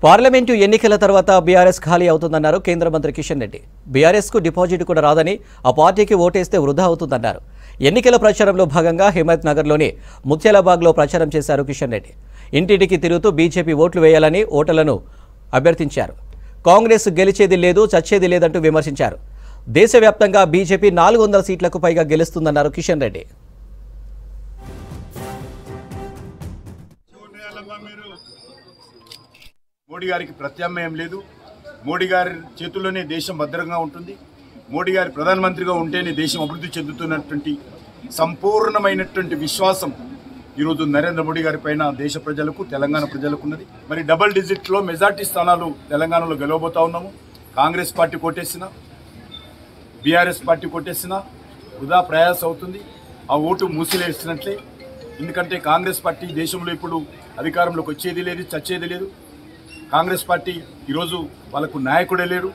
Parliament ఎన్నికల తర్వాత BRS ఖాళీ అవుతుందన్నారు కేంద్ర మంత్రి కిషన్ రెడ్డి. బీఆర్ఎస్కు డిపాజిట్ కూడా రాదని, ఆ పార్టీకి ఓటేస్తే వృధా అవుతుందన్నారు. ఎన్నికల ప్రచారంలో భాగంగా హిమత్ నగర్లోని ముత్యాలబాగ్లో ప్రచారం చేశారు కిషన్ రెడ్డి. ఇంటింటికి తిరుగుతూ బీజేపీ ఓట్లు వేయాలని ఓటర్లను అభ్యర్థించారు. కాంగ్రెస్ గెలిచేది లేదు, చచ్చేది లేదంటూ విమర్శించారు. దేశవ్యాప్తంగా బీజేపీ 400 సీట్లకు పైగా గెలుస్తుందన్నారు కిషన్ రెడ్డి. మోడీ గారికి ప్రత్యామ్నాయం లేదు. మోడీ గారి చేతుల్లోనే దేశం భద్రంగా ఉంటుంది. మోడీ గారి ప్రధానమంత్రిగా ఉంటేనే దేశం అభివృద్ధి చెందుతున్నటువంటి సంపూర్ణమైనటువంటి విశ్వాసం ఈరోజు నరేంద్ర మోడీ గారి పైన దేశ ప్రజలకు, తెలంగాణ ప్రజలకు ఉన్నది. మరి డబుల్ డిజిట్లో మెజార్టీ స్థానాలు తెలంగాణలో గెలవబోతా ఉన్నాము. కాంగ్రెస్ పార్టీ కొట్టేసినా, బీఆర్ఎస్ పార్టీ కొట్టేసినా వృధా ప్రయాస అవుతుంది. ఆ ఓటు మూసిలేసినట్లే. ఎందుకంటే కాంగ్రెస్ పార్టీ దేశంలో ఇప్పుడు అధికారంలోకి వచ్చేది లేదు, చచ్చేది లేదు. కాంగ్రెస్ పార్టీ ఈరోజు వాళ్ళకు నాయకుడే లేరు.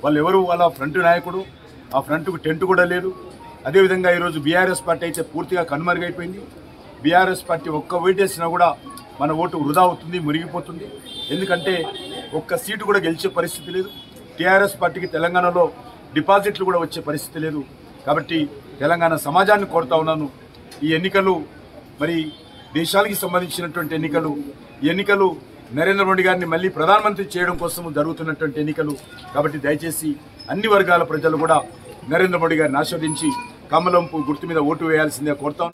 వాళ్ళు ఎవరు వాళ్ళ ఫ్రంట్ నాయకుడు, ఆ ఫ్రంట్కు టెంట్ కూడా లేదు. అదేవిధంగా ఈరోజు బీఆర్ఎస్ పార్టీ అయితే పూర్తిగా కనుమరుగైపోయింది. బీఆర్ఎస్ పార్టీ ఒక్క ఓటేసినా కూడా మన ఓటు వృధా అవుతుంది, మురిగిపోతుంది. ఎందుకంటే ఒక్క సీటు కూడా గెలిచే పరిస్థితి లేదు. టీఆర్ఎస్ పార్టీకి తెలంగాణలో డిపాజిట్లు కూడా వచ్చే పరిస్థితి లేదు. కాబట్టి తెలంగాణ సమాజాన్ని కోరుతా ఉన్నాను, ఈ ఎన్నికలు మరి దేశానికి సంబంధించినటువంటి ఎన్నికలు. ఈ ఎన్నికలు నరేంద్ర మోడీ గారిని మళ్ళీ ప్రధానమంత్రి చేయడం కోసం జరుగుతున్నటువంటి ఎన్నికలు. కాబట్టి దయచేసి అన్ని వర్గాల ప్రజలు కూడా నరేంద్ర మోడీ గారిని ఆస్వాదించి కమలం గుర్తు మీద ఓటు వేయాల్సిందే కోరుతాం.